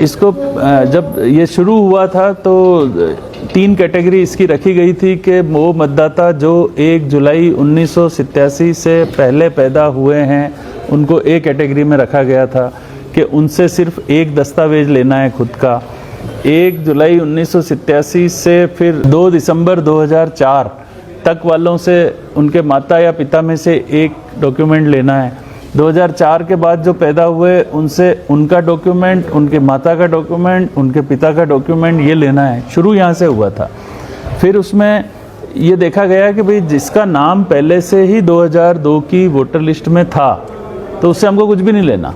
इसको जब ये शुरू हुआ था तो 3 कैटेगरी इसकी रखी गई थी कि वो मतदाता जो 1 जुलाई 1987 से पहले पैदा हुए हैं उनको एक कैटेगरी में रखा गया था कि उनसे सिर्फ एक दस्तावेज लेना है खुद का। 1 जुलाई 1987 से फिर 2 दिसंबर 2004 तक वालों से उनके माता या पिता में से एक डॉक्यूमेंट लेना है। 2004 के बाद जो पैदा हुए उनसे उनका डॉक्यूमेंट, उनके माता का डॉक्यूमेंट, उनके पिता का डॉक्यूमेंट ये लेना है। शुरू यहाँ से हुआ था। फिर उसमें ये देखा गया कि भाई जिसका नाम पहले से ही 2002 की वोटर लिस्ट में था तो उससे हमको कुछ भी नहीं लेना।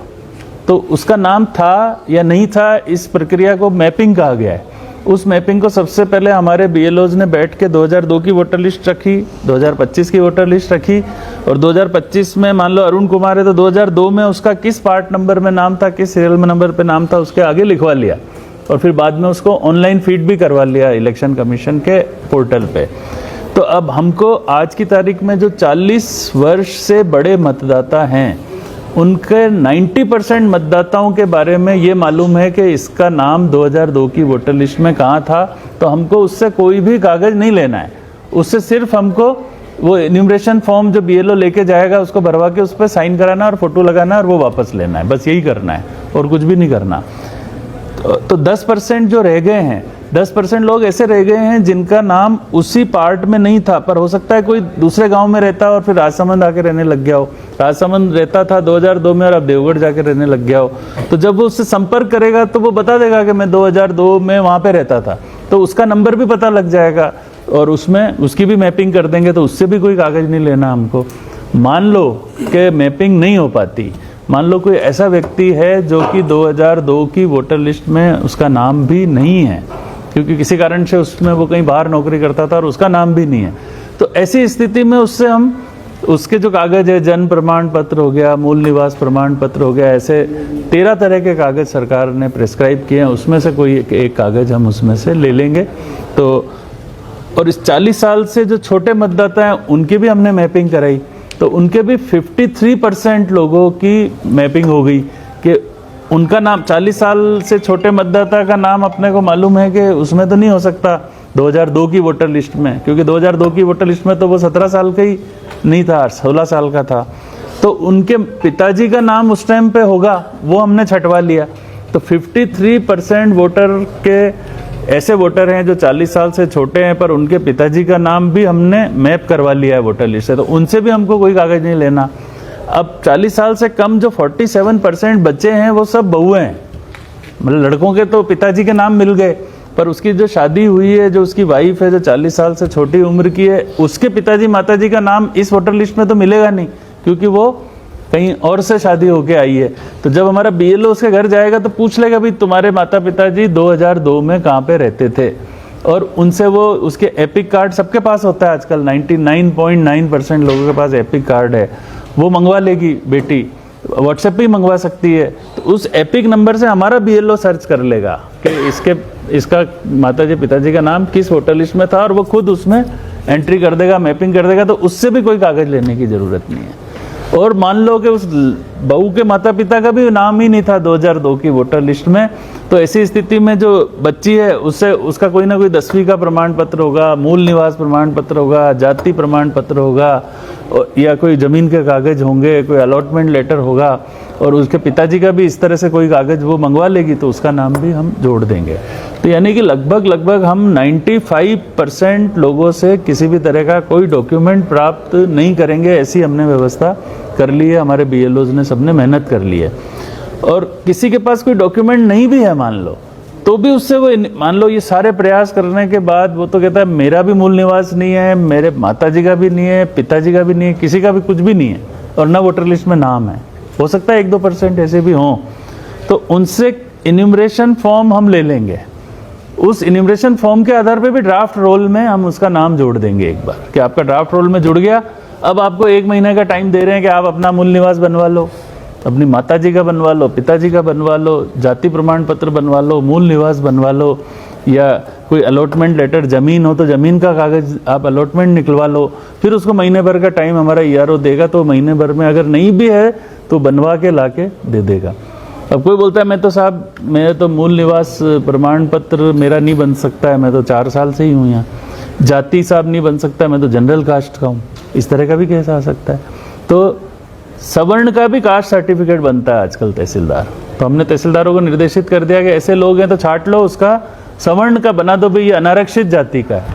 तो उसका नाम था या नहीं था, इस प्रक्रिया को मैपिंग कहा गया है। उस मैपिंग को सबसे पहले हमारे बीएलओज ने बैठ के 2002 की वोटर लिस्ट रखी, 2025 की वोटर लिस्ट रखी, और 2025 में मान लो अरुण कुमार है तो 2002 में उसका किस पार्ट नंबर में नाम था, किस सीरियल नंबर पे नाम था, उसके आगे लिखवा लिया और फिर बाद में उसको ऑनलाइन फीड भी करवा लिया इलेक्शन कमीशन के पोर्टल पे। तो अब हमको आज की तारीख में जो 40 वर्ष से बड़े मतदाता हैं उनके 90% मतदाताओं के बारे में ये मालूम है कि इसका नाम 2002 की वोटर लिस्ट में कहाँ था। तो हमको उससे कोई भी कागज़ नहीं लेना है, उससे सिर्फ हमको वो इन्यूमरेशन फॉर्म जो बीएलओ लेके जाएगा उसको भरवा के उस पर साइन कराना और फोटो लगाना और वो वापस लेना है। बस यही करना है और कुछ भी नहीं करना। तो 10% जो रह गए हैं, 10% लोग ऐसे रह गए हैं जिनका नाम उसी पार्ट में नहीं था, पर हो सकता है कोई दूसरे गांव में रहता और फिर राजसमंद आके रहने लग गया हो। राजसमंद रहता था 2002 में और अब देवगढ़ जाके रहने लग गया हो। तो जब वो उससे संपर्क करेगा तो वो बता देगा कि मैं 2002 में वहाँ पे रहता था, तो उसका नंबर भी पता लग जाएगा और उसमें उसकी भी मैपिंग कर देंगे। तो उससे भी कोई कागज़ नहीं लेना हमको। मान लो कि मैपिंग नहीं हो पाती, मान लो कोई ऐसा व्यक्ति है जो कि 2002 की वोटर लिस्ट में उसका नाम भी नहीं है क्योंकि किसी कारण से उसमें वो कहीं बाहर नौकरी करता था और उसका नाम भी नहीं है, तो ऐसी स्थिति में उससे हम उसके जो कागज़ है, जन्म प्रमाण पत्र हो गया, मूल निवास प्रमाण पत्र हो गया, ऐसे 13 तरह के कागज़ सरकार ने प्रेस्क्राइब किए हैं, उसमें से कोई एक कागज़ हम उसमें से ले लेंगे। तो और इस 40 साल से जो छोटे मतदाता हैं उनकी भी हमने मैपिंग कराई, तो उनके भी 53% लोगों की मैपिंग हो गई कि उनका नाम 40 साल से छोटे मतदाता का नाम अपने को मालूम है कि उसमें तो नहीं हो सकता 2002 की वोटर लिस्ट में, क्योंकि 2002 की वोटर लिस्ट में तो वो 17 साल का ही नहीं था, 16 साल का था। तो उनके पिताजी का नाम उस टाइम पे होगा, वो हमने छटवा लिया। तो 53% वोटर के ऐसे वोटर हैं जो 40 साल से छोटे हैं पर उनके पिताजी का नाम भी हमने मैप करवा लिया है वोटर लिस्ट से, तो उनसे भी हमको कोई कागज़ नहीं लेना। अब 40 साल से कम जो 47% बच्चे हैं वो सब बहुएं हैं, मतलब लड़कों के तो पिताजी के नाम मिल गए, पर उसकी जो शादी हुई है, जो उसकी वाइफ है जो 40 साल से छोटी उम्र की है, उसके पिताजी माताजी का नाम इस वोटर लिस्ट में तो मिलेगा नहीं क्योंकि वो कहीं और से शादी होके आई है। तो जब हमारा बीएलओ उसके घर जाएगा तो पूछ लेगा भाई तुम्हारे माता पिताजी 2002 में कहाँ पे रहते थे, और उनसे वो उसके एपिक कार्ड सबके पास होता है आजकल, 99.9% लोगों के पास एपिक कार्ड है, वो मंगवा लेगी बेटी, व्हाट्सएप पे ही मंगवा सकती है। तो उस एपिक नंबर से हमारा बीएलओ सर्च कर लेगा कि इसका माताजी पिताजी का नाम किस वोटर लिस्ट में था और वो खुद उसमें एंट्री कर देगा, मैपिंग कर देगा। तो उससे भी कोई कागज़ लेने की ज़रूरत नहीं है। और मान लो कि उस बहू के माता पिता का भी नाम ही नहीं था 2002 की वोटर लिस्ट में, तो ऐसी स्थिति में जो बच्ची है उससे उसका कोई ना कोई 10वीं का प्रमाण पत्र होगा, मूल निवास प्रमाण पत्र होगा, जाति प्रमाण पत्र होगा, या कोई ज़मीन के कागज़ होंगे, कोई अलॉटमेंट लेटर होगा, और उसके पिताजी का भी इस तरह से कोई कागज़ वो मंगवा लेगी तो उसका नाम भी हम जोड़ देंगे। तो यानी कि लगभग हम 95% लोगों से किसी भी तरह का कोई डॉक्यूमेंट प्राप्त नहीं करेंगे, ऐसी हमने व्यवस्था कर ली है। हमारे बीएलओज ने सबने मेहनत कर ली है। और किसी के पास कोई डॉक्यूमेंट नहीं भी है मान लो, तो भी उससे वो मान लो ये सारे प्रयास करने के बाद वो तो कहता है मेरा भी मूल निवास नहीं है, मेरे माताजी का भी नहीं है, पिताजी का भी नहीं है, किसी का भी कुछ भी नहीं है और ना वोटर लिस्ट में नाम है। हो सकता है 1-2% ऐसे भी हों, तो उनसे इन्यूमरेशन फॉर्म हम ले लेंगे। उस इन्यूमरेशन फॉर्म के आधार पे भी ड्राफ्ट रोल में हम उसका नाम जोड़ देंगे एक बार कि आपका ड्राफ्ट रोल में जुड़ गया। अब आपको 1 महीने का टाइम दे रहे हैं कि आप अपना मूल निवास बनवा लो, अपनी माताजी का बनवा लो, पिताजी का बनवा लो, जाति प्रमाण पत्र बनवा लो, मूल निवास बनवा लो, या कोई अलॉटमेंट लेटर, ज़मीन हो तो ज़मीन का कागज़ आप अलॉटमेंट निकलवा लो। फिर उसको महीने भर का टाइम हमारा ईआरओ देगा, तो महीने भर में अगर नहीं भी है तो बनवा के ला के दे देगा। अब कोई बोलता है मैं तो साहब मेरा तो मूल निवास प्रमाण पत्र मेरा नहीं बन सकता है, मैं तो 4 साल से ही हूँ यहाँ, जाति साहब नहीं बन सकता, मैं तो जनरल कास्ट का हूँ, इस तरह का भी केस आ सकता है। तो सवर्ण का भी कास्ट सर्टिफिकेट बनता है आजकल तहसीलदार, तो हमने तहसीलदारों को निर्देशित कर दिया कि ऐसे लोग हैं तो छांट लो, उसका सवर्ण का बना दो, भाई ये अनारक्षित जाति का है,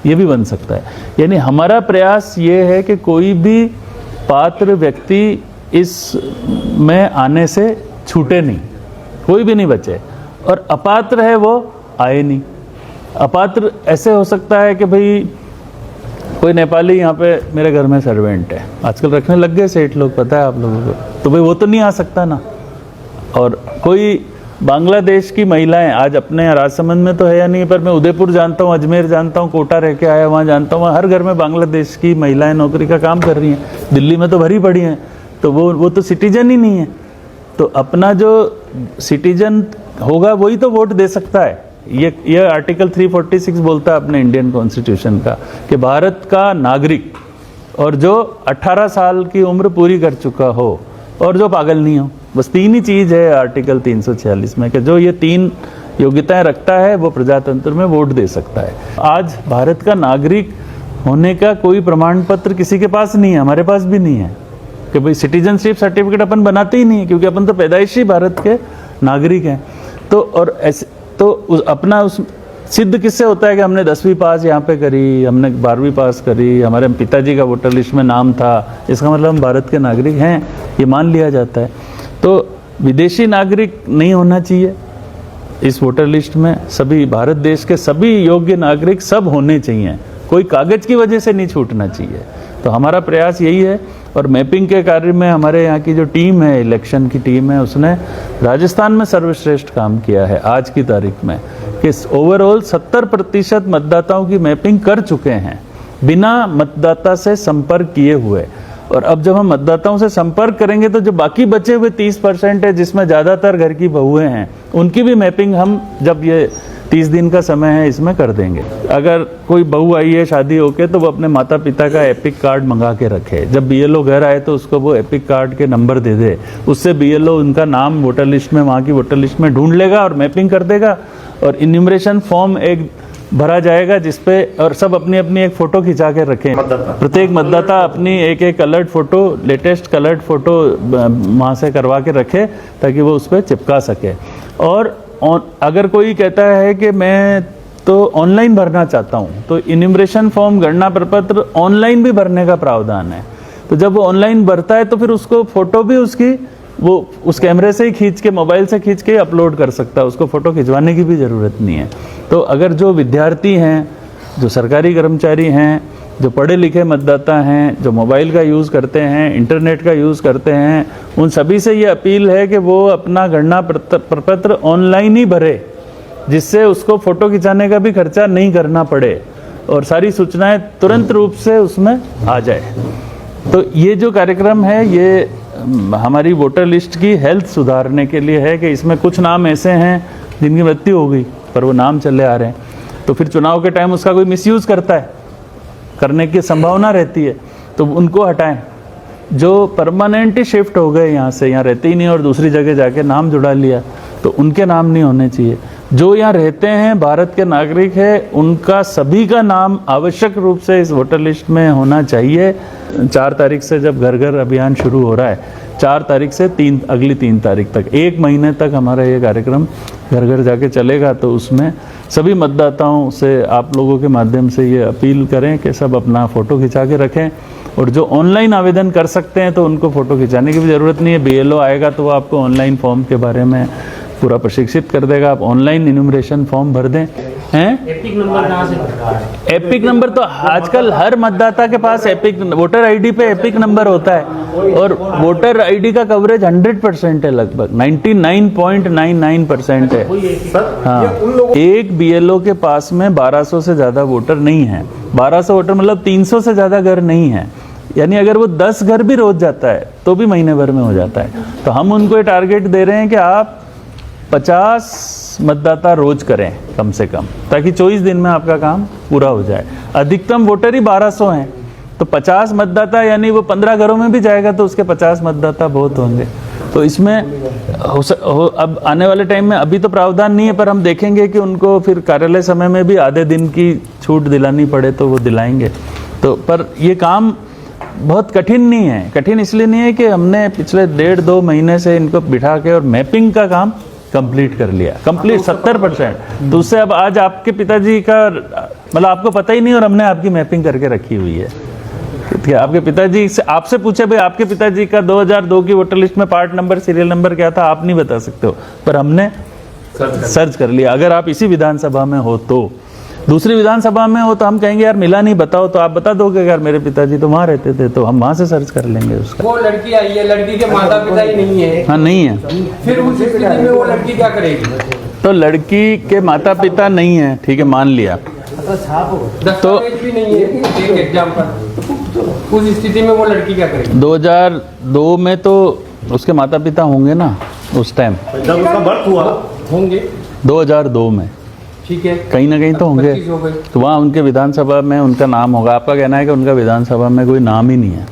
ये भी बन सकता है। यानी हमारा प्रयास ये है कि कोई भी पात्र व्यक्ति इस में आने से छूटे नहीं, कोई भी नहीं बचे, और अपात्र है वो आए नहीं। अपात्र ऐसे हो सकता है कि भाई कोई नेपाली यहाँ पे मेरे घर में सर्वेंट है, आजकल रखने लग गए सेठ लोग, पता है आप लोगों को, तो भाई वो तो नहीं आ सकता ना। और कोई बांग्लादेश की महिलाएं आज अपने राजसमंद में तो है या नहीं, पर मैं उदयपुर जानता हूँ, अजमेर जानता हूँ, कोटा रह के आया वहाँ जानता हूँ, हर घर में बांग्लादेश की महिलाएं नौकरी का काम कर रही हैं, दिल्ली में तो भरी पड़ी हैं, तो वो तो सिटीजन ही नहीं है। तो अपना जो सिटीजन होगा वही तो वोट दे सकता है। ये आर्टिकल 346 बोलता है अपने इंडियन कॉन्स्टिट्यूशन का कि भारत का नागरिक और जो 18 साल की उम्र पूरी कर चुका हो और जो पागल नहीं हो, बस 3 ही चीज़ है आर्टिकल 346 में कि जो ये 3 योग्यताएं रखता है वो प्रजातंत्र में वोट दे सकता है। आज भारत का नागरिक होने का कोई प्रमाण पत्र किसी के पास नहीं है, हमारे पास भी नहीं है कि भाई सिटीजनशिप सर्टिफिकेट अपन बनाते ही नहीं, क्योंकि अपन तो पैदाइशी भारत के नागरिक हैं। तो और ऐसे तो अपना उस सिद्ध किससे होता है कि हमने 10वीं पास यहाँ पे करी, हमने 12वीं पास करी, हमारे पिताजी का वोटर लिस्ट में नाम था, इसका मतलब हम भारत के नागरिक हैं, ये मान लिया जाता है। तो विदेशी नागरिक नहीं होना चाहिए इस वोटर लिस्ट में, सभी भारत देश के सभी योग्य नागरिक सब होने चाहिए, कोई कागज की वजह से नहीं छूटना चाहिए। तो हमारा प्रयास यही है। और मैपिंग के कार्य में हमारे यहाँ की जो टीम है, इलेक्शन की टीम है, उसने राजस्थान में सर्वश्रेष्ठ काम किया है आज की तारीख में, कि ओवरऑल 70% मतदाताओं की मैपिंग कर चुके हैं बिना मतदाता से संपर्क किए हुए। और अब जब हम मतदाताओं से संपर्क करेंगे तो जो बाकी बचे हुए 30% है, जिसमें ज़्यादातर घर की बहुएं हैं, उनकी भी मैपिंग हम जब ये 30 दिन का समय है इसमें कर देंगे। अगर कोई बहू आई है शादी होके तो वो अपने माता पिता का एपिक कार्ड मंगा के रखे, जब बीएलओ घर आए तो उसको वो एपिक कार्ड के नंबर दे दे, उससे बीएलओ उनका नाम वोटर लिस्ट में, वहाँ की वोटर लिस्ट में ढूंढ लेगा और मैपिंग कर देगा। और इन्यूमरेशन फॉर्म एक भरा जाएगा जिसपे, और सब अपनी अपनी एक फ़ोटो खिंचा के रखें, प्रत्येक मतदाता अपनी एक coloured photo, latest coloured photo वहाँ से करवा के रखे ताकि वो उस पर चिपका सके। और अगर कोई कहता है कि मैं तो ऑनलाइन भरना चाहता हूँ, तो इन्यूमरेशन फॉर्म, गणना प्रपत्र ऑनलाइन भी भरने का प्रावधान है। तो जब वो ऑनलाइन भरता है तो फिर उसको फ़ोटो भी उसकी वो उस कैमरे से ही खींच के, मोबाइल से खींच के अपलोड कर सकता है, उसको फ़ोटो खिंचवाने की भी ज़रूरत नहीं है। तो अगर जो विद्यार्थी हैं, जो सरकारी कर्मचारी हैं, जो पढ़े लिखे मतदाता हैं, जो मोबाइल का यूज़ करते हैं, इंटरनेट का यूज़ करते हैं, उन सभी से ये अपील है कि वो अपना गणना प्रपत्र ऑनलाइन ही भरे, जिससे उसको फ़ोटो खिंचाने का भी खर्चा नहीं करना पड़े और सारी सूचनाएं तुरंत रूप से उसमें आ जाए। तो ये जो कार्यक्रम है ये हमारी वोटर लिस्ट की हेल्थ सुधारने के लिए है कि इसमें कुछ नाम ऐसे हैं जिनकी मृत्यु हो गई पर वो नाम चले आ रहे हैं, तो फिर चुनाव के टाइम उसका कोई मिसयूज़ करता है, करने की संभावना रहती है, तो उनको हटाएं। जो परमानेंटली शिफ्ट हो गए यहाँ से, यहाँ रहते ही नहीं और दूसरी जगह जाके नाम जुड़ा लिया, तो उनके नाम नहीं होने चाहिए। जो यहाँ रहते हैं, भारत के नागरिक है, उनका सभी का नाम आवश्यक रूप से इस वोटर लिस्ट में होना चाहिए। 4 तारीख से जब घर घर अभियान शुरू हो रहा है, 4 तारीख से अगली 3 तारीख तक 1 महीने तक हमारा ये कार्यक्रम घर घर जाके चलेगा। तो उसमें सभी मतदाताओं से आप लोगों के माध्यम से ये अपील करें कि सब अपना फ़ोटो खिंचा के रखें, और जो ऑनलाइन आवेदन कर सकते हैं तो उनको फ़ोटो खिंचाने की भी ज़रूरत नहीं है। बीएलओ आएगा तो वो आपको ऑनलाइन फॉर्म के बारे में पूरा प्रशिक्षित कर देगा, आप ऑनलाइन इन्यूमरेशन फॉर्म भर दें। हैं एपिक नंबर कहाँ से भरना है? एपिक नंबर तो आजकल हर मतदाता के पास एपिक वोटर आईडी पे एपिक नंबर होता है, और वोटर आईडी का कवरेज 100% है, लगभग 99.99% है। हाँ, एक बीएलओ के पास में 1200 से ज़्यादा वोटर नहीं है। 1200 वोटर मतलब 300 से ज़्यादा घर नहीं है, यानी अगर वो 10 घर भी रोज जाता है तो भी महीने भर में हो जाता है। तो हम उनको ये टारगेट दे रहे हैं कि आप 50 मतदाता रोज करें कम से कम, ताकि 24 दिन में आपका काम पूरा हो जाए। अधिकतम वोटर ही 1200 हैं, तो 50 मतदाता यानी वो 15 घरों में भी जाएगा तो उसके 50 मतदाता बहुत होंगे। तो इसमें अब आने वाले टाइम में अभी तो प्रावधान नहीं है, पर हम देखेंगे कि उनको फिर कार्यालय समय में भी आधे दिन की छूट दिलानी पड़े तो वो दिलाएंगे। तो पर ये काम बहुत कठिन नहीं है। कठिन इसलिए नहीं है कि हमने पिछले 1.5-2 महीने से इनको बिठा के और मैपिंग का काम कंप्लीट कर लिया, कंप्लीट 70%। तो उससे अब आज आपके पिताजी का मतलब आपको पता ही नहीं और हमने आपकी मैपिंग करके रखी हुई है। ठीक है, आपके पिताजी से आपसे पूछे भाई आपके पिताजी का 2002 की वोटर लिस्ट में पार्ट नंबर सीरियल नंबर क्या था, आप नहीं बता सकते हो, पर हमने सर्च कर लिया। अगर आप इसी विधानसभा में हो तो, दूसरी विधानसभा में हो तो हम कहेंगे यार मिला नहीं, बताओ, तो आप बता दोगे यार मेरे पिताजी तो वहाँ रहते थे, तो हम वहाँ से सर्च कर लेंगे उसका। वो लड़की आई है, लड़की के माता पिता ही नहीं है। हाँ नहीं है, फिर उस स्थिति में वो लड़की क्या करेगी? तो लड़की के माता पिता नहीं है, ठीक है, मान लिया, दस्तावेज भी नहीं है एक एग्जाम्पल, उस स्थिति में वो लड़की क्या करेगी? 2002 में तो उसके माता पिता होंगे ना उस टाइम, जब उसका बर्थ हुआ होंगे 2002 में, ठीक है, कहीं ना कहीं तो होंगे। 25 हो गए। तो वहाँ उनके विधानसभा में उनका नाम होगा। आपका कहना है कि उनका विधानसभा में कोई नाम ही नहीं है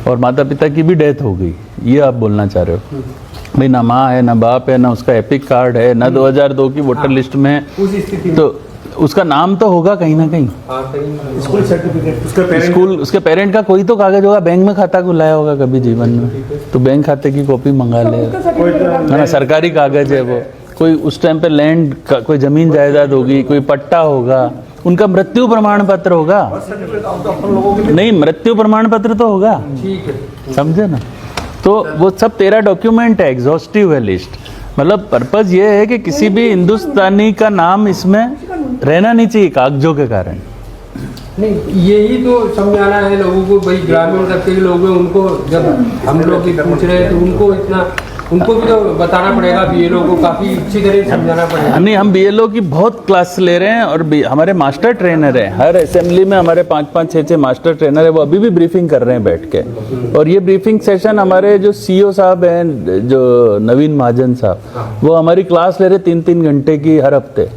और माता पिता की भी डेथ हो गई, ये आप बोलना चाह रहे हो? भाई ना माँ है, ना बाप है, ना उसका एपिक कार्ड है, ना 2002 की वोटर लिस्ट में, उस स्थिति में तो उसका नाम तो होगा कहीं ना कहीं। स्कूल सर्टिफिकेट उसका पेरेंट स्कूल उसके पेरेंट का कोई तो कागज होगा, बैंक में खाता खुलाया होगा कभी जीवन में, तो बैंक खाते की कॉपी मंगा ले, है ना, सरकारी कागज है वो, कोई उस टाइम पे लैंड का कोई जमीन जायदाद होगी, कोई पट्टा होगा, उनका मृत्यु प्रमाण पत्र होगा, नहीं मृत्यु प्रमाण पत्र तो होगा, ठीक है, समझे ना। तो वो सब 13 डॉक्यूमेंट है, एग्जॉस्टिव है लिस्ट। मतलब पर्पज ये है कि किसी भी हिंदुस्तानी का नाम इसमें रहना नहीं चाहिए कागजों के कारण। नहीं यही तो समझाना है लोगों को, भाई ग्रामीण तबके के लोग हैं, उनको जब हम लोग भी पूछ रहे हैं तो उनको भी तो बताना पड़ेगा, बीएलओ को काफी अच्छी तरह समझाना पड़ेगा। नहीं, हम बीएलओ की बहुत क्लास ले रहे हैं और हमारे मास्टर ट्रेनर हैं, हर असेंबली में हमारे 5-5, 6-6 मास्टर ट्रेनर है, वो अभी भी ब्रीफिंग कर रहे हैं बैठ के। और ये ब्रीफिंग सेशन हमारे जो सीईओ साहब हैं, जो नवीन महाजन साहब, वो हमारी क्लास ले रहे 3-3 घंटे की हर हफ्ते।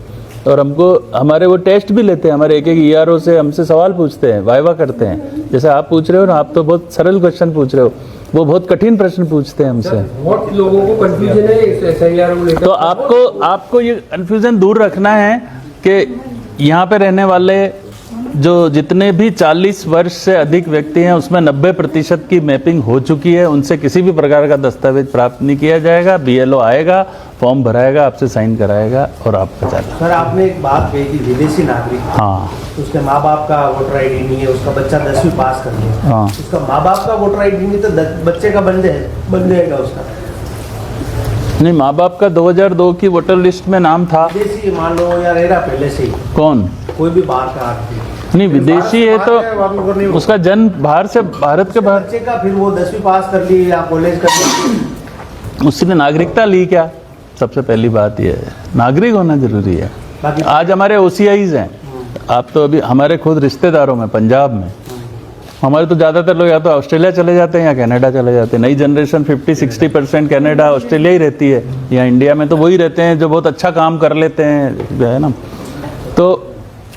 और हमको हमारे वो टेस्ट भी लेते हैं, हमारे एक ईआरओ से हमसे सवाल पूछते हैं, वाइवा करते हैं, जैसे आप पूछ रहे हो ना, आप तो बहुत सरल क्वेश्चन पूछ रहे हो, वो बहुत कठिन प्रश्न पूछते हैं हमसे। बहुत लोगों को कंफ्यूजन है इस एसआईआर को लेकर। तो आपको ये कंफ्यूजन दूर रखना है कि यहाँ पे रहने वाले जो जितने भी 40 वर्ष से अधिक व्यक्ति हैं उसमें 90% की मैपिंग हो चुकी है, उनसे किसी भी प्रकार का दस्तावेज प्राप्त नहीं किया जाएगा। बीएलओ आएगा, फॉर्म भराएगा, आपसे साइन कराएगा और आपका चला। सर आपने एक बात कही थी विदेशी नागरिक, हाँ, उसके माँ बाप का वोटर आईडी नहीं है, उसका बच्चा 10वीं पास कर लिया, हाँ, उसका माँ बाप का वोटर आईडी नहीं तो बच्चे का बन जाएगा उसका। नहीं, माँ बाप का 2002 की वोटर लिस्ट में नाम था। विदेशी मान लो या रह रहा पहले से ही, कौन? कोई भी बाहर का आदमी नहीं, विदेशी है तो उसका जन्म बाहर से, भारत के बाहर, बच्चे का फिर वो 10वीं पास कर ली या कॉलेज कर ली, उसने नागरिकता ली क्या? सबसे पहली बात यह है, नागरिक होना जरूरी है। बाकी आज हमारे OCIs हैं, आप तो अभी हमारे खुद रिश्तेदारों में पंजाब में, हमारे तो ज़्यादातर लोग या तो ऑस्ट्रेलिया चले जाते हैं या कनाडा चले जाते हैं। नई जनरेशन 50-60% कनाडा ऑस्ट्रेलिया ही रहती है, या इंडिया में तो वही रहते हैं जो बहुत अच्छा काम कर लेते हैं, है ना। तो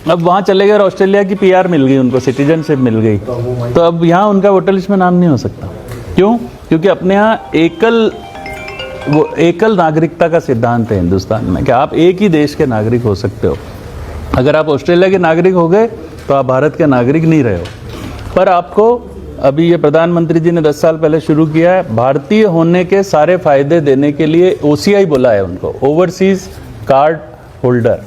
अब वहाँ चले गए और ऑस्ट्रेलिया की PR मिल गई उनको, सिटीजनशिप मिल गई, तो अब यहाँ उनका वोटर लिस्ट में नाम नहीं हो सकता। क्यों? क्योंकि अपने यहाँ एकल नागरिकता का सिद्धांत है हिंदुस्तान में कि आप एक ही देश के नागरिक हो सकते हो। अगर आप ऑस्ट्रेलिया के नागरिक हो गए तो आप भारत के नागरिक नहीं रहे हो। पर आपको अभी ये प्रधानमंत्री जी ने 10 साल पहले शुरू किया है, भारतीय होने के सारे फायदे देने के लिए OCI बोला है उनको, ओवरसीज कार्ड होल्डर।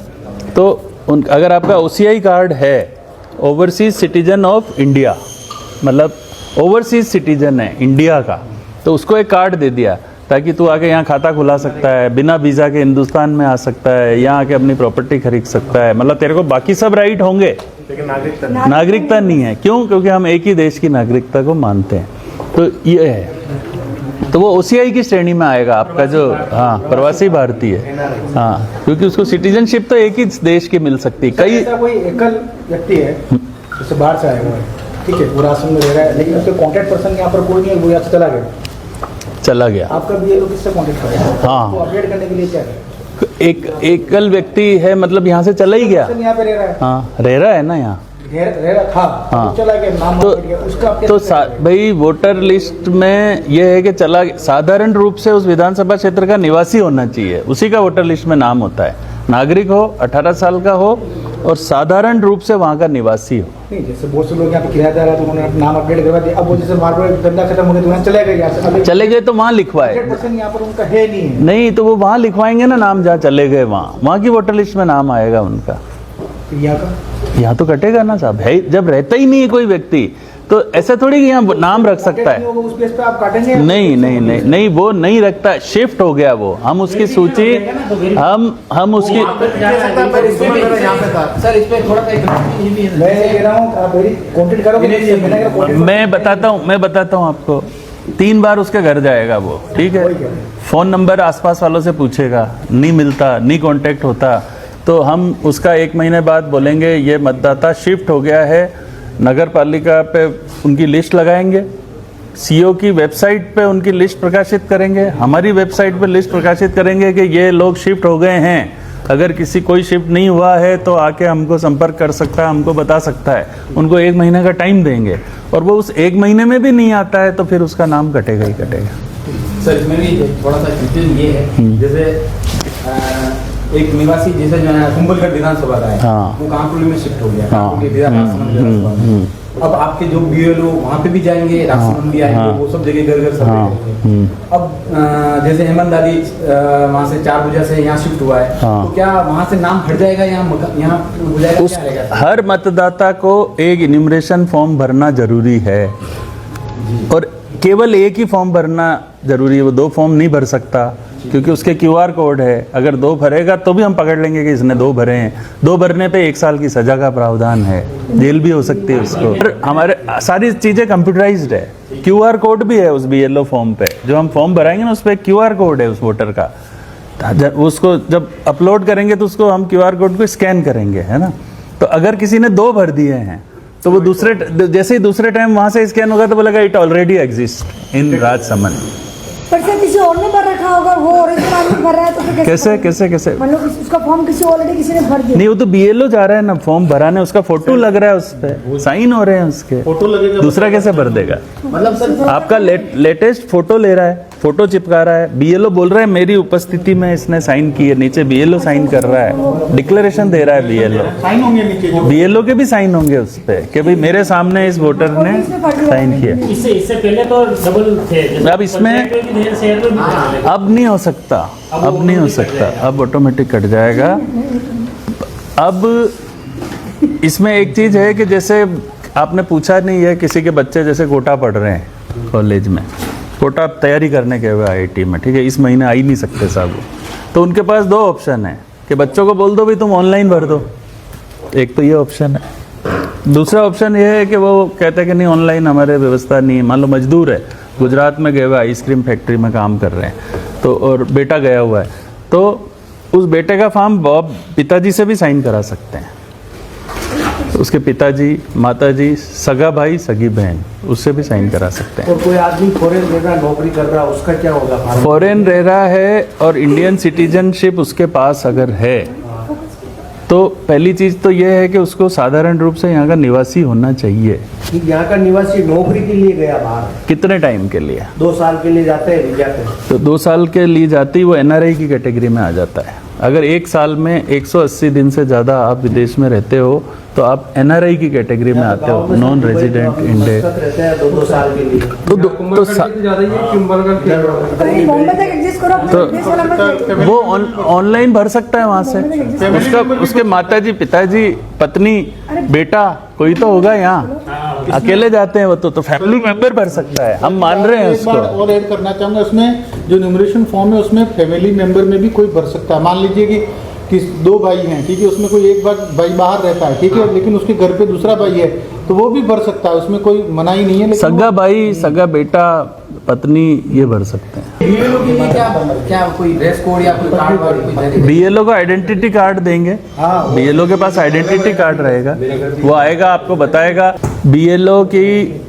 तो अगर आपका OCI कार्ड है, ओवरसीज सिटीजन ऑफ इंडिया, मतलब ओवरसीज सिटीजन है इंडिया का, तो उसको एक कार्ड दे दिया ताकि तू आके यहाँ खाता खुला सकता है, बिना वीज़ा के हिंदुस्तान में आ सकता है, यहाँ आके अपनी प्रॉपर्टी खरीद सकता है। मतलब तेरे को बाकी सब राइट होंगे, लेकिन नागरिकता नहीं है। क्यों? क्योंकि हम एक ही देश की नागरिकता को मानते हैं। तो ये है, तो वो OCI की श्रेणी में आएगा आपका जो, हाँ, प्रवासी भारतीय, हाँ, क्योंकि उसको सिटीजनशिप तो एक ही देश की मिल सकती है। कई ऐसा कोई एकल व्यक्ति है जैसे बाहर से आया हुआ है, ठीक है, पूरा आश्रम में रह रहा है, लेकिन उसके कॉन्टैक्ट पर्सन यहाँ पर कोई नहीं है, वो यहाँ से चला गया, आपका BLO किससे कॉन्टैक्ट करेगा? हाँ, वो अपडेट करने के लिए क्या है? एक एकल व्यक्ति है, मतलब यहाँ से चला ही गया, यहाँ पे रह रहा है, हाँ, रह रहा है ना यहाँ, रहेगा था हाँ। चला गया नाम तो हट गया, उसका आप तो कैसे करेंगे? भाई वोटर लिस्ट में ये है कि चला साधारण रूप से उस विधानसभा क्षेत्र का निवासी होना चाहिए, उसी का वोटर लिस्ट में नाम होता है। नागरिक हो, 18 साल का हो और साधारण रूप से वहाँ का निवासी हो। नहीं, जैसे बहुत से लोग यहाँ पे किराएदार है तो उन्होंने अपना नाम अपडेट करवा दिया, अब वो जैसे मार्बल धंधा खत्म हो गया तो वहाँ चले गए यहाँ से, अब चले गए तो वहाँ लिखवाए, 100% यहाँ पर उनका है नहीं है। नहीं तो वो वहाँ लिखवाएंगे ना नाम, जहाँ चले गए वहाँ की वोटर लिस्ट में नाम आएगा उनका। तो यहाँ का यहाँ तो कटेगा ना साहब, है जब रहता ही नहीं है कोई व्यक्ति तो ऐसा थोड़ी कि यहाँ नाम रख सकता नहीं है। होगा, उस बेस पे आप काटेंगे? नहीं नहीं नहीं नहीं, वो नहीं रखता, शिफ्ट हो गया वो। हम उसकी सूची हम उसकी सर इसमें थोड़ा सा मैं ये कह रहा हूँ आप मेरी कॉन्टेक्ट करोगे? मैंने कहा contact- मैं बताता हूँ आपको, 3 बार उसके घर जाएगा वो, ठीक है। फ़ोन नंबर आसपास वालों से पूछेगा, नहीं मिलता, नहीं कांटेक्ट होता, तो हम उसका 1 महीने बाद बोलेंगे ये मतदाता शिफ्ट हो गया है, नगर पालिका पे उनकी लिस्ट लगाएंगे, सीओ की वेबसाइट पे उनकी लिस्ट प्रकाशित करेंगे, हमारी वेबसाइट पे लिस्ट प्रकाशित करेंगे कि ये लोग शिफ्ट हो गए हैं। अगर किसी कोई शिफ्ट नहीं हुआ है तो आके हमको संपर्क कर सकता है, हमको बता सकता है। उनको 1 महीने का टाइम देंगे और वो उस 1 महीने में भी नहीं आता है तो फिर उसका नाम कटेगा ही कटेगा। सर इसमें भी थोड़ा सा कंफ्यूजन ये है, जैसे एक निवासी जैसे जो है कुंभलगढ़ विधानसभा का है, हाँ। वो कानपुर में शिफ्ट हो गया, हाँ। कानपुर के विधानसभा में। अब आपके जो बीएलओ वहाँ पे भी जाएंगे, राशन भी आएंगे, वो सब जगह घर घर सर्वे करेंगे। अब जैसे हेमंत दादी वहाँ से 4 बजे से यहाँ शिफ्ट हुआ है, हाँ। तो क्या वहाँ से नाम हट जाएगा, यहाँ हो जाएगा, क्या रहेगा? हर मतदाता को एक इन्यूमरेशन फॉर्म भरना जरूरी है और केवल एक ही फॉर्म भरना जरूरी है, वो 2 फॉर्म नहीं भर सकता क्योंकि उसके QR कोड है। अगर 2 भरेगा तो भी हम पकड़ लेंगे कि इसने 2 भरे हैं। 2 भरने पे 1 साल की सजा का प्रावधान है, जेल भी हो सकती है उसको। और हमारे सारी चीज़ें कंप्यूटराइज्ड है, QR कोड भी है उस BLO फॉर्म पे, जो हम फॉर्म भराएंगे ना उस पर QR कोड है उस वोटर का, उसको जब अपलोड करेंगे तो उसको हम QR कोड को स्कैन करेंगे, है ना। तो अगर किसी ने 2 भर दिए हैं तो वो जैसे ही दूसरे टाइम वहां से स्कैन होगा तो बोलेगा it already exist in Rajsamand. पर सर किसी और ने भर रखा होगा, वो ओरिजिनल आदमी भर रहा है तो फिर कैसे मतलब उसका फॉर्म किसी ऑलरेडी किसी ने भर दिया। नहीं, वो तो BLO जा रहा है ना फॉर्म भराने, उसका फोटो लग रहा है, उस पे साइन हो रहे हैं उसके, फोटो लगेगा, दूसरा कैसे भर देगा? मतलब सर आपका लेटेस्ट फोटो ले रहा है, फोटो चिपका रहा है, BLO बोल रहा है मेरी उपस्थिति में इसने साइन की है, नीचे BLO साइन कर रहा है, डिक्लेरेशन दे रहा है BLO, साइन होंगे नीचे जो BLO के भी साइन होंगे उस पे कि भाई मेरे सामने इस वोटर ने साइन किया। इससे पहले तो डबल थे, जैसे अब इसमें पंचायत में भी थे, शहर में भी थे। अब नहीं हो सकता, अब नहीं हो सकता, अब ऑटोमेटिक कट जाएगा। अब इसमें एक चीज है कि जैसे आपने पूछा नहीं है, किसी के बच्चे जैसे कोटा पढ़ रहे हैं कॉलेज में, कोटा तैयारी करने के हुए IIT में, ठीक है, इस महीने आ ही नहीं सकते साहब, तो उनके पास 2 ऑप्शन है कि बच्चों को बोल दो भाई तुम ऑनलाइन भर दो, एक तो ये ऑप्शन है। दूसरा ऑप्शन ये है कि वो कहते हैं कि नहीं ऑनलाइन हमारे व्यवस्था नहीं है। मान लो मजदूर है, गुजरात में गए हुए आइसक्रीम फैक्ट्री में काम कर रहे हैं, तो और बेटा गया हुआ है, तो उस बेटे का फॉर्म पिताजी से भी साइन करा सकते हैं, तो उसके पिताजी, माताजी, सगा भाई, सगी बहन, उससे भी साइन करा सकते हैं। और कोई आदमी फॉरेन रह रहा, नौकरी कर रहा, उसका क्या होगा? फॉरेन रह रहा है और इंडियन सिटीजनशिप उसके पास अगर है तो पहली चीज तो यह है कि उसको साधारण रूप से यहाँ का निवासी होना चाहिए। यहाँ का निवासी नौकरी के लिए गया बाहर, कितने टाइम के लिए? 2 साल के लिए जाते हैं, जाते हैं तो 2 साल के लिए जाती वो NRI की कैटेगरी में आ जाता है। अगर 1 साल में 180 दिन से ज़्यादा आप विदेश में रहते हो तो आप NRI की कैटेगरी में आते हो, नॉन रेजिडेंट इंडियन। रहते हैं 2 साल के लिए। तो ज्यादा ही है, कुंभलगढ़ के अरे बॉम्बे तक एडजस्ट करो, अपने देश वाला मत वो ऑनलाइन भर सकता है वहाँ से, उसके माताजी, पिताजी, पत्नी, बेटा कोई तो होगा यहाँ। अकेले जाते हैं वो तो फैमिली मेंबर भर सकता है, हम मान रहे हैं एक बार उसको। और ऐड करना चाहूँगा, उसमें जो न्यूमरेशन फॉर्म है उसमें फैमिली मेंबर में भी कोई भर सकता है। मान लीजिए कि 2 भाई हैं, ठीक है, उसमें कोई एक भाई बाहर रहता है, ठीक है, लेकिन उसके घर पे दूसरा भाई है तो वो भी भर सकता है, उसमें कोई मनाही नहीं है। लेकिन सगा भाई, सगा बेटा, पत्नी, ये भर सकते हैं। बीएलओ के लिए क्या कोई ड्रेस कोड या कोई कार्ड वार्ड कोई देने? BLO को आइडेंटिटी कार्ड देंगे, BLO के पास आइडेंटिटी कार्ड रहेगा, वो आएगा आपको बताएगा। BLO की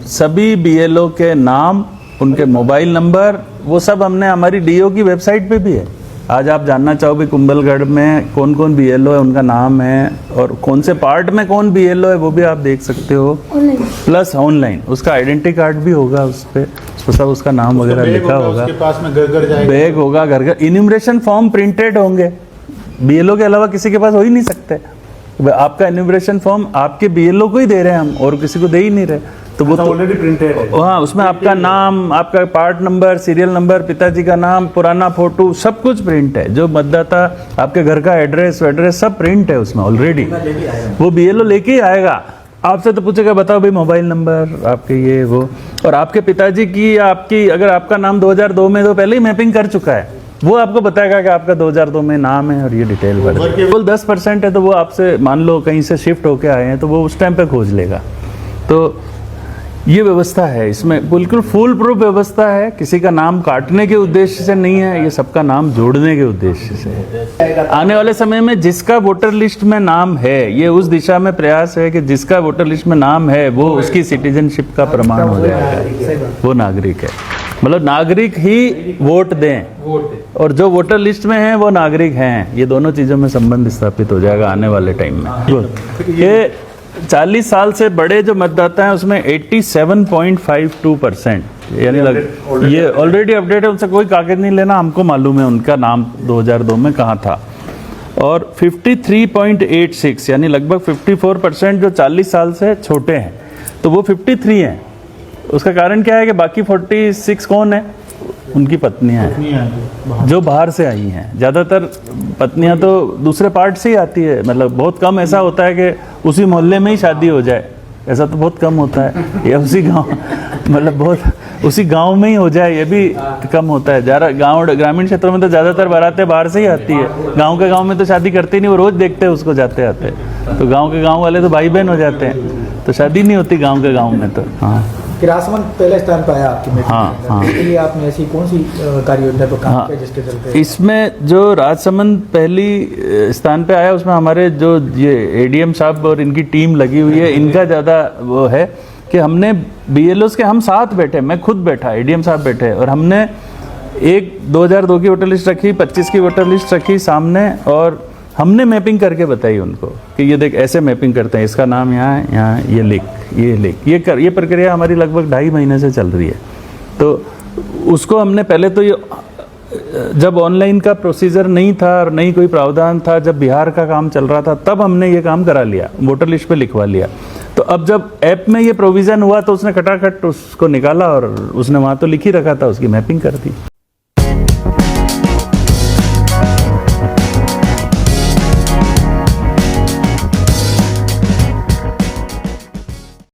सभी BLO के नाम, उनके मोबाइल नंबर, वो सब हमने हमारी DO की वेबसाइट पे भी है, आज आप जानना चाहोगे कुंभलगढ़ में कौन कौन BLO है, उनका नाम है, और कौन से पार्ट में कौन BLO है वो भी आप देख सकते हो। ऑनलाइन प्लस ऑनलाइन उसका आइडेंटिटी कार्ड भी होगा, उस पर सब उसका नाम वगैरह लिखा होगा, उसके पास में घर घर जाएगा, बैग होगा, घर घर इन्यूमरेशन फॉर्म प्रिंटेड होंगे। BLO के अलावा किसी के पास हो ही नहीं सकते। आपका इन्यूमरेशन फॉर्म आपके BLO को ही दे रहे हैं हम, और किसी को दे ही नहीं रहे। तो वो ऑलरेडी प्रिंटेड है। हाँ, उसमें आपका नाम, आपका पार्ट नंबर, सीरियल नंबर, पिताजी का नाम, पुराना फोटो, सब कुछ प्रिंट है। जो मतदाता आपके घर का एड्रेस सब प्रिंट है उसमें ऑलरेडी। वो BLO लेके ही आएगा। आपसे तो पूछेगा बताओ भाई मोबाइल नंबर आपके ये वो, और आपके पिताजी की या आपकी, अगर आपका नाम 2002 में तो पहले ही मैपिंग कर चुका है, वो आपको बताएगा कि आपका 2002 में नाम है और ये डिटेल भर दे। केवल 10% है, तो वो आपसे मान लो कहीं से शिफ्ट होके आए हैं तो वो उस टाइम पे खोज लेगा। तो ये व्यवस्था है, इसमें बिल्कुल फुल प्रूफ व्यवस्था है। किसी का नाम काटने के उद्देश्य से नहीं है, ये सबका नाम जोड़ने के उद्देश्य से है। आने वाले समय में जिसका वोटर लिस्ट में नाम है, ये उस दिशा में प्रयास है कि जिसका वोटर लिस्ट में नाम है वो उसकी सिटीजनशिप का प्रमाण हो जाएगा, वो नागरिक है। मतलब नागरिक ही वोट दें, और जो वोटर लिस्ट में हैं वो नागरिक हैं। ये दोनों चीज़ों में संबंध स्थापित हो जाएगा आने वाले टाइम में। ये 40 साल से बड़े जो मतदाता हैं उसमें 87.52%, यानी ये ऑलरेडी अपडेट है, उनसे कोई कागज नहीं लेना, हमको मालूम है उनका नाम 2002 में कहाँ था। और 53.86 यानी लगभग 54% जो 40 साल से छोटे हैं, तो वो 53 हैं। उसका कारण क्या है कि बाकी 46 कौन है? उनकी पत्नियां हैं जो बाहर से आई हैं। ज़्यादातर पत्नियां तो दूसरे पार्ट से ही आती है, मतलब बहुत कम ऐसा होता है कि उसी मोहल्ले में ही शादी हो जाए, ऐसा तो बहुत कम होता है। या उसी गांव, मतलब बहुत उसी गांव में ही हो जाए, ये भी कम होता है। ज़्यादा गांव ग्रामीण क्षेत्रों में तो ज़्यादातर बारातें बाहर से ही आती है। गाँव के गाँव में तो शादी करते नहीं, वो रोज़ देखते हैं उसको जाते आते। तो गाँव के गाँव वाले तो भाई बहन हो जाते हैं, तो शादी नहीं होती गाँव के गाँव में। तो हाँ, कि राजसमंद पहले स्थान पर आया आपकी मीटिंग हाँ, हाँ। इसके लिए आपने ऐसी कौन सी कार्य योजना पर काम किया जिसके चलते? इसमें जो राजसमंद पहली स्थान पे आया, उसमें हमारे जो ये ADM साहब और इनकी टीम लगी हुई है, इनका ज़्यादा वो है कि हमने BLOs के हम साथ बैठे, मैं खुद बैठा, ADM साहब बैठे, और हमने 2002 की वोटर लिस्ट रखी, 25 की वोटर लिस्ट रखी सामने, और हमने मैपिंग करके बताई उनको कि ये देख ऐसे मैपिंग करते हैं, इसका नाम यहाँ है, यहाँ ये लिख, ये प्रक्रिया हमारी लगभग 2.5 महीने से चल रही है। तो उसको हमने पहले तो ये, जब ऑनलाइन का प्रोसीजर नहीं था और नहीं कोई प्रावधान था, जब बिहार का काम चल रहा था, तब हमने ये काम करा लिया, वोटर लिस्ट पे लिखवा लिया। तो अब जब ऐप में ये प्रोविज़न हुआ तो उसने खटाखट उसको निकाला और उसने वहाँ तो लिख ही रखा था, उसकी मैपिंग कर दी।